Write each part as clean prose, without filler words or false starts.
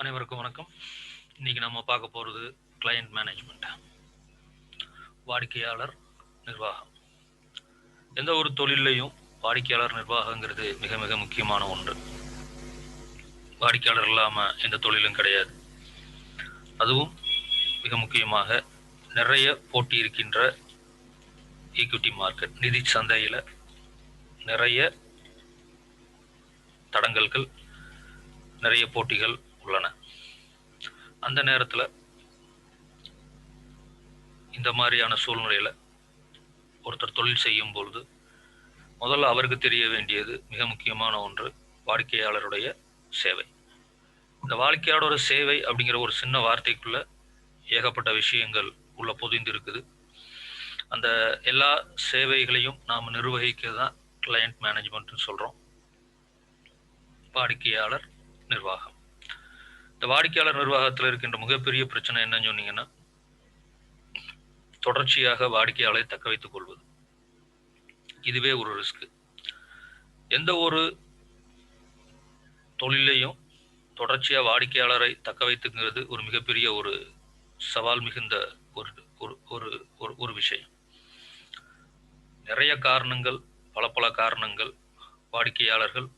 அனைவருக்கும் வணக்கம். இன்னைக்கு நம்ம பார்க்க போகிறது கிளையண்ட் மேனேஜ்மெண்ட், வாடிக்கையாளர் நிர்வாகம். எந்த ஒரு தொழிலையும் வாடிக்கையாளர் நிர்வாகங்கிறது மிக மிக முக்கியமான ஒன்று. வாடிக்கையாளர் இல்லாமல் எந்த தொழிலும் கிடையாது. அதுவும் மிக முக்கியமாக நிறைய போட்டி இருக்கின்ற ஈக்விட்டி மார்க்கெட், நிதி சந்தையில் நிறைய தடங்கல்கள், நிறைய போட்டிகள் உள்ளன. அந்த நேரத்தில் இந்த மாதிரியான சூழ்நிலையில் ஒருத்தர் தொழில் செய்யும் பொழுது முதல்ல அவருக்கு தெரிய வேண்டியது மிக முக்கியமான ஒன்று, வாடிக்கையாளருடைய சேவை. இந்த வாடிக்கையாளரோட சேவை அப்படிங்கிற ஒரு சின்ன வார்த்தைக்குள்ள ஏகப்பட்ட விஷயங்கள் உள்ள பொதிந்து இருக்குது. அந்த எல்லா சேவைகளையும் நாம் நிர்வகிக்கிறது தான் கிளையண்ட் மேனேஜ்மெண்ட்னு சொல்கிறோம், வாடிக்கையாளர் நிர்வாகம். இந்த வாடிக்கையாளர் நிர்வாகத்தில் இருக்கின்ற மிகப்பெரிய பிரச்சனை என்னன்னு சொன்னீங்கன்னா, தொடர்ச்சியாக வாடிக்கையாளரை தக்க வைத்துக் கொள்வது. இதுவே ஒரு ரிஸ்க். எந்த ஒரு தொழிலையும் தொடர்ச்சியாக வாடிக்கையாளரை தக்க வைத்துங்கிறது ஒரு மிகப்பெரிய ஒரு சவால் மிகுந்த ஒரு ஒரு ஒரு ஒரு விஷயம். நிறைய காரணங்கள், பல காரணங்கள், வாடிக்கையாளர்கள்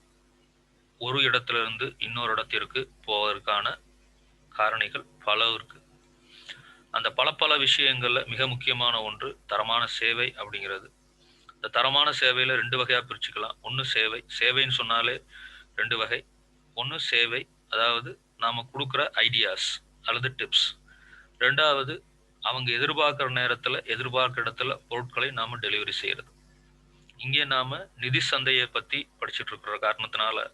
ஒரு இடத்திலிருந்து இன்னொரு இடத்திற்கு போவதற்கான காரணிகள் பல இருக்கு. அந்த பல விஷயங்கள்ல மிக முக்கியமான ஒன்று தரமான சேவை அப்படிங்கிறது. இந்த தரமான சேவையில ரெண்டு வகையா பிரிச்சுக்கலாம். ஒன்று சேவை. சேவைன்னு சொன்னாலே ரெண்டு வகை. ஒன்று சேவை, அதாவது நாம கொடுக்குற ஐடியாஸ் அல்லது டிப்ஸ். ரெண்டாவது, அவங்க எதிர்பார்க்குற நேரத்தில் எதிர்பார்க்குற இடத்துல பொருட்களை நாம டெலிவரி செய்யறது. இங்கே நாம நிதி சந்தையை பத்தி படிச்சுட்டு இருக்கிற காரணத்தினால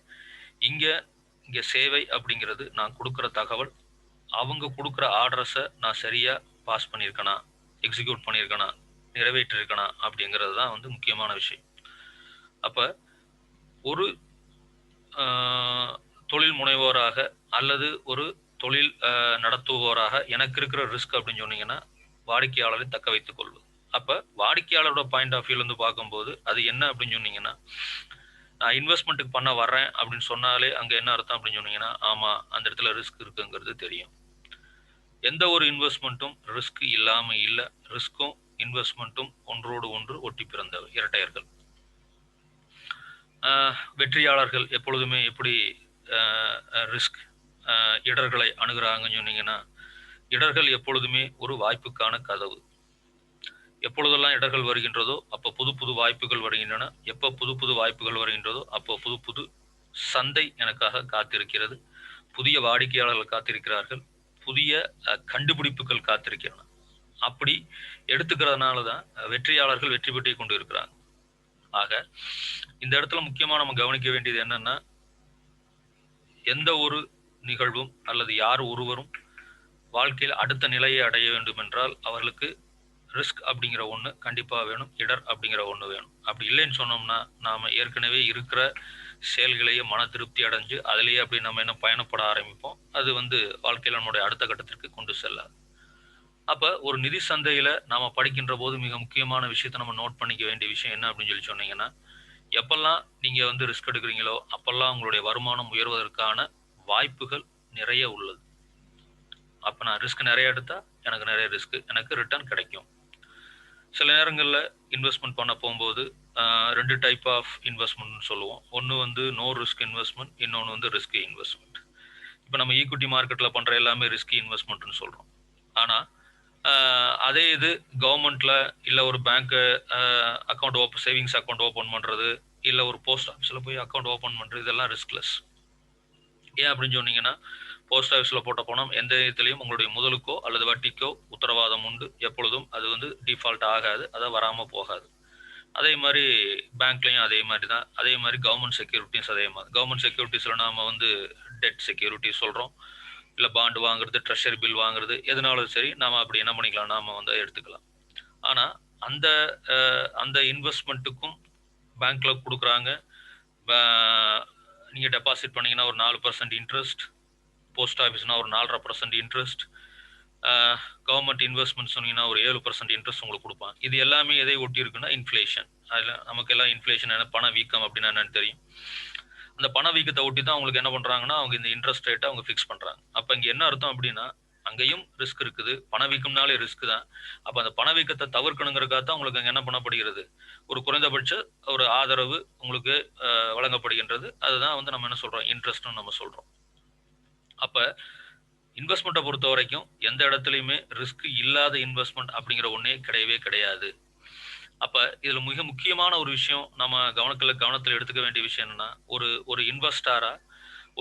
இங்க சேவை அப்படிங்கிறது நான் கொடுக்குற தகவல், அவங்க கொடுக்குற ஆர்டர்ஸை நான் சரியா பாஸ் பண்ணியிருக்கேனா, எக்ஸிக்யூட் பண்ணியிருக்கேனா, நிறைவேற்றிருக்கேனா அப்படிங்கிறது தான் வந்து முக்கியமான விஷயம். அப்போ ஒரு தொழில் முனைவோராக அல்லது ஒரு தொழில் நடத்துவோராக எனக்கு இருக்கிற ரிஸ்க் அப்படின்னு சொன்னீங்கன்னா, வாடிக்கையாளரை தக்க வைத்துக் கொள்வது. அப்போ வாடிக்கையாளரோட பாயிண்ட் ஆஃப் வியூலேருந்து பார்க்கும்போது அது என்ன அப்படின்னு சொன்னீங்கன்னா, நான் இன்வெஸ்ட்மெண்ட்டுக்கு பண்ண வர்றேன் அப்படின்னு சொன்னாலே அங்கே என்ன அர்த்தம் அப்படின்னு சொன்னீங்கன்னா, ஆமாம் அந்த இடத்துல ரிஸ்க் இருக்குங்கிறது தெரியும். எந்த ஒரு இன்வெஸ்ட்மெண்ட்டும் ரிஸ்க் இல்லாமல் இல்லை. ரிஸ்க்கும் இன்வெஸ்ட்மெண்ட்டும் ஒன்றோடு ஒன்று ஒட்டி பிறந்த இரட்டையர்கள். வெற்றியாளர்கள் எப்பொழுதுமே எப்படி ரிஸ்க் இடர்களை அணுகிறாங்கன்னு சொன்னீங்கன்னா, இடர்கள் எப்பொழுதுமே ஒரு வாய்ப்புக்கான கதவு. எப்பொழுதெல்லாம் இடர்கள் வருகின்றதோ அப்போ புது வாய்ப்புகள் வருகின்றன. எப்போ புது வாய்ப்புகள் வருகின்றதோ அப்போ புது சந்தை எனக்காக காத்திருக்கிறது. புதிய வாடிக்கையாளர்கள் காத்திருக்கிறார்கள். புதிய கண்டுபிடிப்புகள் காத்திருக்கின்றன. அப்படி எடுத்துக்கிறதுனால தான் வெற்றியாளர்கள் வெற்றி பெற்று கொண்டு இருக்கிறாங்க. ஆக இந்த இடத்துல முக்கியமாக நம்ம கவனிக்க வேண்டியது என்னன்னா, எந்த ஒரு நிகழ்வும் அல்லது யார் ஒருவரும் வாழ்க்கையில் அடுத்த நிலையை அடைய வேண்டும் என்றால் அவர்களுக்கு ரிஸ்க் அப்படிங்கிற ஒன்று கண்டிப்பாக வேணும், இடர் அப்படிங்கிற ஒன்று வேணும். அப்படி இல்லைன்னு சொன்னோம்னா நாம் ஏற்கனவே இருக்கிற செயல்களையே மன திருப்தி அடைஞ்சு அதிலேயே அப்படி நம்ம என்ன பயணப்பட ஆரம்பிப்போம். அது வந்து வாழ்க்கையில் நம்மளுடைய அடுத்த கட்டத்திற்கு கொண்டு செல்லாது. அப்போ ஒரு நிதி சந்தையில் நாம் படிக்கின்ற போது மிக முக்கியமான விஷயத்தை நம்ம நோட் பண்ணிக்க வேண்டிய விஷயம் என்ன அப்படின்னு சொல்லி சொன்னீங்கன்னா, எப்பெல்லாம் நீங்கள் வந்து ரிஸ்க் எடுக்கிறீங்களோ அப்பெல்லாம் உங்களுடைய வருமானம் உயர்வதற்கான வாய்ப்புகள் நிறைய உள்ளது. அப்போ நான் ரிஸ்க் நிறைய எடுத்தால் எனக்கு நிறைய ரிஸ்க், எனக்கு ரிட்டர்ன் கிடைக்கும். சில நேரங்களில் இன்வெஸ்ட்மெண்ட் பண்ண போகும்போது ரெண்டு டைப் ஆஃப் இன்வெஸ்ட்மெண்ட்னு சொல்லுவோம். ஒன்று வந்து நோ ரிஸ்க் இன்வெஸ்ட்மெண்ட், இன்னொன்று வந்து ரிஸ்கி இன்வெஸ்ட்மெண்ட். இப்போ நம்ம ஈக்விட்டி மார்க்கெட்டில் பண்ணுற எல்லாமே ரிஸ்கி இன்வெஸ்ட்மெண்ட்னு சொல்கிறோம். ஆனால் அதே இது கவர்மெண்ட்டில் இல்லை ஒரு பேங்க்கு அக்கௌண்ட் சேவிங்ஸ் அக்கௌண்ட் ஓப்பன் பண்ணுறது, இல்லை ஒரு போஸ்ட் ஆஃபீஸில் போய் அக்கௌண்ட் ஓப்பன் பண்ணுறது, இதெல்லாம் ரிஸ்க்லெஸ். ஏன் அப்படின்னு சொன்னீங்கன்னா, போஸ்ட் ஆஃபீஸில் போட்ட பணம் எந்த விதத்திலையும் உங்களுடைய முதலுக்கோ அல்லது வட்டிக்கோ உத்தரவாதம் உண்டு. எப்பொழுதும் அது வந்து டிஃபால்ட் ஆகாது, அதை வராமல் போகாது. அதே மாதிரி பேங்க்லையும் அதே மாதிரி தான். அதே மாதிரி கவர்மெண்ட் செக்யூரிட்டிஸ் அதே மாதிரி. கவர்மெண்ட் செக்யூரிட்டிஸில் நாம் வந்து டெட் செக்யூரிட்டி சொல்கிறோம், இல்லை பாண்டு வாங்குறது, ட்ரெஷரி பில் வாங்குறது, எதுனாலும் சரி நாம் அப்படி என்ன பண்ணிக்கலாம், நாம் வந்து எடுத்துக்கலாம். ஆனால் அந்த இன்வெஸ்ட்மெண்ட்டுக்கும் பேங்க்கில் கொடுக்குறாங்க. நீங்கள் டெபாசிட் பண்ணிங்கன்னா ஒரு 4% இன்ட்ரெஸ்ட், போஸ்ட் ஆஃபீஸ்னால் ஒரு 4.5% இன்ட்ரெஸ்ட், கவர்மெண்ட் இன்வெஸ்ட்மெண்ட் சொன்னீங்கன்னா ஒரு 7% இன்ட்ரெஸ்ட் உங்களுக்கு கொடுப்பாங்க. இது எல்லாமே எதை ஒட்டி இருக்குன்னா இன்ஃப்ளேஷன். அதில் நமக்கு எல்லாம் இன்ஃப்ளேஷன் என்ன, பண வீக்கம் அப்படின்னா என்னன்னு தெரியும். அந்த பணவீக்கத்தை ஒட்டி தான் அவங்களுக்கு என்ன பண்றாங்கன்னா, அவங்க இந்த இன்ட்ரெஸ்ட் ரேட்ட அவங்க ஃபிக்ஸ் பண்றாங்க. அப்ப இங்க என்ன அர்த்தம் அப்படின்னா, அங்கேயும் ரிஸ்க் இருக்குது. பணவீக்கம்னாலே ரிஸ்க் தான். அப்ப அந்த பணவீக்கத்த தவிர்க்கணுங்கிறதுக்காக தான் உங்களுக்கு அங்க என்ன பண்ணப்படுகிறது? ஒரு குறைந்தபட்ச ஒரு ஆதரவு உங்களுக்கு வழங்கப்படுகின்றது. அதுதான் வந்து நம்ம என்ன சொல்றோம்? இன்ட்ரெஸ்ட்ன்னு நம்ம சொல்றோம். அப்ப இன்வெஸ்ட்மெண்ட்ட பொறுத்தவரைக்கும் எந்த இடத்துலயுமே ரிஸ்க் இல்லாத இன்வெஸ்ட்மெண்ட் அப்படிங்கிற ஒண்ணே கிடையவே கிடையாது. அப்ப இதுல மிக முக்கியமான ஒரு விஷயம் நம்ம கவனத்துல எடுத்துக்க வேண்டிய விஷயம் என்னன்னா, ஒரு ஒரு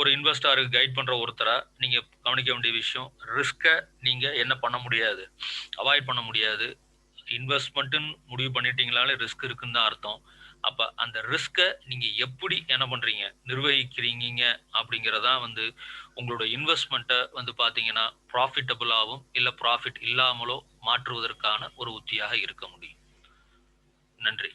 ஒரு இன்வெஸ்டாருக்கு கைட் பண்ற ஒருத்தரா நீங்க கவனிக்க வேண்டிய விஷயம், ரிஸ்க்க நீங்க என்ன பண்ண முடியாது, அவாய்ட் பண்ண முடியாது. இன்வெஸ்ட்மெண்ட்ன்னு முடிவு பண்ணிட்டீங்கனாலே ரிஸ்க் இருக்குன்னு தான் அர்த்தம். அப்ப அந்த ரிஸ்க்க நீங்க எப்படி என்ன பண்றீங்க, நிர்வகிக்கிறீங்க அப்படிங்கிறதா வந்து உங்களோட இன்வெஸ்ட்மெண்ட்ட வந்து பார்த்தீங்கன்னா, ப்ராஃபிட்டபிளாவும் இல்ல ப்ராஃபிட் இல்லாமலோ மாற்றுவதற்கான ஒரு உத்தியாக இருக்க முடியும். நன்றி.